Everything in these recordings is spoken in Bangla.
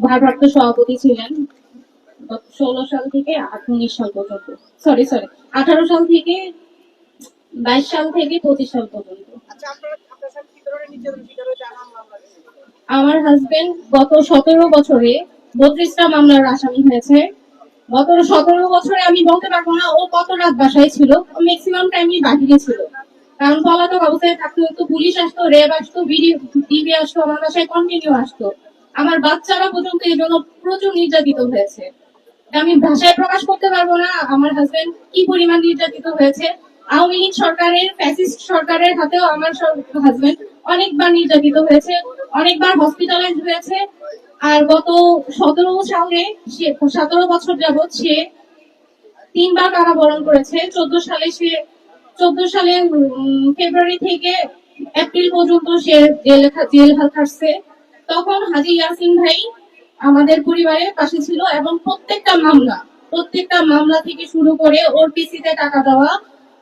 ভারপ্রাপ্ত সভাপতি ছিলেন 16 সাল থেকে 19 সাল পর্যন্ত। সরি 18 সাল থেকে 22 সাল থেকে 25 সাল পর্যন্ত। আমার হাজবেন্ড গত 17 বছরে 32টা মামলার আসামি হয়েছে। গত 17 বছরে আমি বলতে পারবো না ও কত রাত বাসায় ছিল, ম্যাক্সিমাম টাইমই বাহিরে ছিল। কারণ পলাতক অবস্থায় থাকতে হতো, পুলিশ আসতো, র্যাব আসতো, ডিবি আসতো, আমার বাসায় কন্টিনিউ আসতো। আমার বাচ্চারা পর্যন্ত এই জন্য প্রচুর নির্যাতিত হয়েছে। আমি ভাষায় প্রকাশ করতে পারবো না আমার হাজবেন্ড কি পরিমাণ নির্যাতিত হয়েছে। আওয়ামী লীগ সরকারের, ফ্যাসিস্ট সরকারের হাতেও আমার হাজবেন্ড অনেকবার নির্যাতিত হয়েছে, অনেকবার হসপিটালাইজ হয়েছে। আর গত 17 বছর যাবৎ সে 3বার কারাবরণ করেছে। 14 সালে ফেব্রুয়ারি থেকে এপ্রিল পর্যন্ত সে জেল খাটছে। তখন হাজী ইয়াসিন ভাই আমাদের পরিবারের পাশে ছিল এবং প্রত্যেকটা মামলা থেকে শুরু করে ওর পিসিতে টাকা দেওয়া,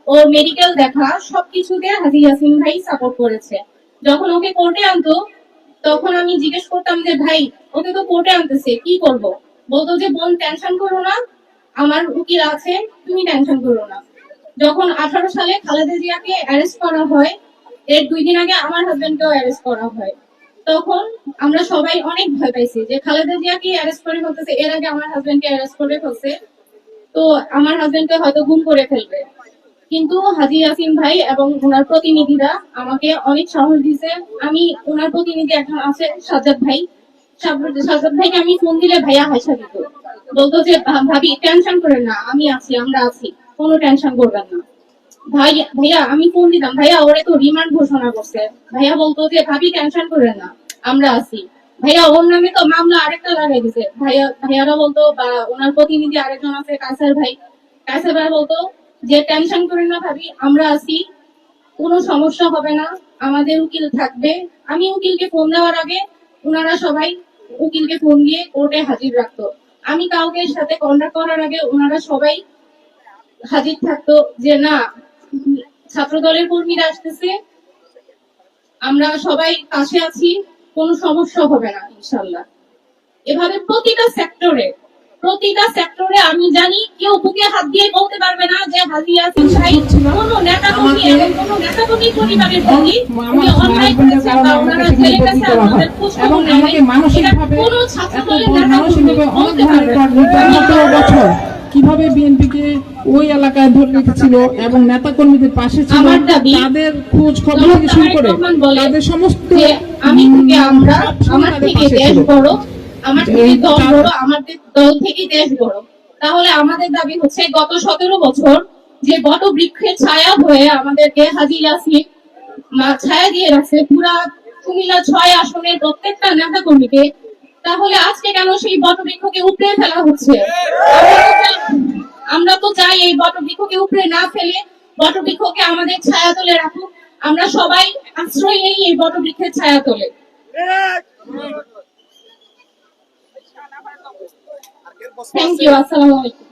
ওর মেডিকেল দেখা, সবকিছুতে হাজী ইয়াসিন ভাই সাপোর্ট করেছে। যখন ওকে কোর্টে আনতো তখন আমি জিজ্ঞেস করতাম যে ভাই ওকে তো কোর্টে আনতেছে, কি করব? বলতো যে বোন টেনশন করো না, আমার উকিল আছে, তুমি টেনশন করো না। যখন 18 সালে খালেদা জিয়াকে অ্যারেস্ট করা হয়, এর 2 দিন আগে আমার হাজবেন্ডকেও অ্যারেস্ট করা হয়। তখন আমরা সবাই অনেক ভয় পাইছি যে খালেদা জিয়াকে অ্যারেস্ট করে ফেলতেছে, এর আগে আমার হাজবেন্ডকে অ্যারেস্ট করে ফেলছে, তো আমার হাজবেন্ডকে হয়তো গুম করে ফেলবে। কিন্তু হাজী ইয়াসিন ভাই এবং ওনার প্রতিনিধিরা আমাকে অনেক সাহস দিয়েছে। আমি ওনার প্রতিনিধি এখন আছে সাজ্জাদ ভাই, সাজ্জাদ ভাইকে আমি ফোন দিলে ভাইয়া হাসা দিত, বলতো যে ভাবি টেনশন করেন না, আমি আছি, আমরা আছি, কোনো টেনশন করবেন না। ভাইয়া আমি ফোন দিতাম, ভাইয়া ওরে তো রিমান্ড ঘোষণা করছে, ভাইয়া বলতো যে ভাবি টেনশন করেন না, আমরা আছি। ভাইয়া ওর নামে তো মামলা আরেকটা লাগাই দিছে। ভাইয়ারা বলতো, বা ওনার প্রতিনিধি আরেকজন আছে কায়সার ভাই বলতো যে টেনশন করেন না ভাবি, আমরা আছি, কোনো সমস্যা হবে না, আমাদের উকিল থাকবে। আমি উকিলকে ফোন দেওয়ার আগে ওনারা সবাই উকিলকে ফোন দিয়ে কোর্টে হাজির রাখতো। আমি কাউকে সাথে কন্ট্যাক্ট করার আগে ওনারা সবাই হাজির থাকতো যে না, ছাত্র দলের কর্মীরা আসতেছে, আমরা সবাই পাশে আছি, কোনো সমস্যা হবে না ইনশাল্লাহ। এভাবে প্রতিটা সেক্টরে আমি জানি কেউ বুকে হাত দিয়ে বলতে পারবে না যে হাজী ইয়াসিন ভাই কোন নেতা কর্মী এবং কোন নেতা কর্মী পরিবারের প্রতি উনি অন্যায় করেছে বা ওনারা জেলে গেছে আমাদের খোঁজ খবর নেই, কোন ছাত্র দলের নেতা কর্মী বলতে পারবে না। কিভাবে বিএনপিকে ওই এলাকায় ধরে রেখেছিল এবং নেতা কর্মীদের পাশে ছিল, তাদের খোঁজ খবর থেকে শুরু করে তাদের সমস্ত আমি আমরা আমার থেকে দেশ বড়, আমার থেকে দল বড়, আমাদের দল থেকে দেশ বড়। তাহলে আমাদের দাবি হচ্ছে গত 17 বছর যে বট বৃক্ষের ছায়া হয়ে আমাদেরকে হাজী ইয়াসিন ছায়া দিয়ে রাখছে পুরা কুমিল্লা 6 আসনের প্রত্যেকটা নেতা কর্মীকে, তাহলে আজকে কেন সেই বট বৃক্ষকে উপড়ে ফেলা হচ্ছে? আমরা তো চাই এই বট বৃক্ষকে উপড়ে না ফেলে বট বৃক্ষকে আমাদের ছায়া তলে রাখুক, আমরা সবাই আশ্রয় নেই এই বট বৃক্ষের ছায়া তলে। থ্যাংক ইউ, আসসালামু আলাইকুম।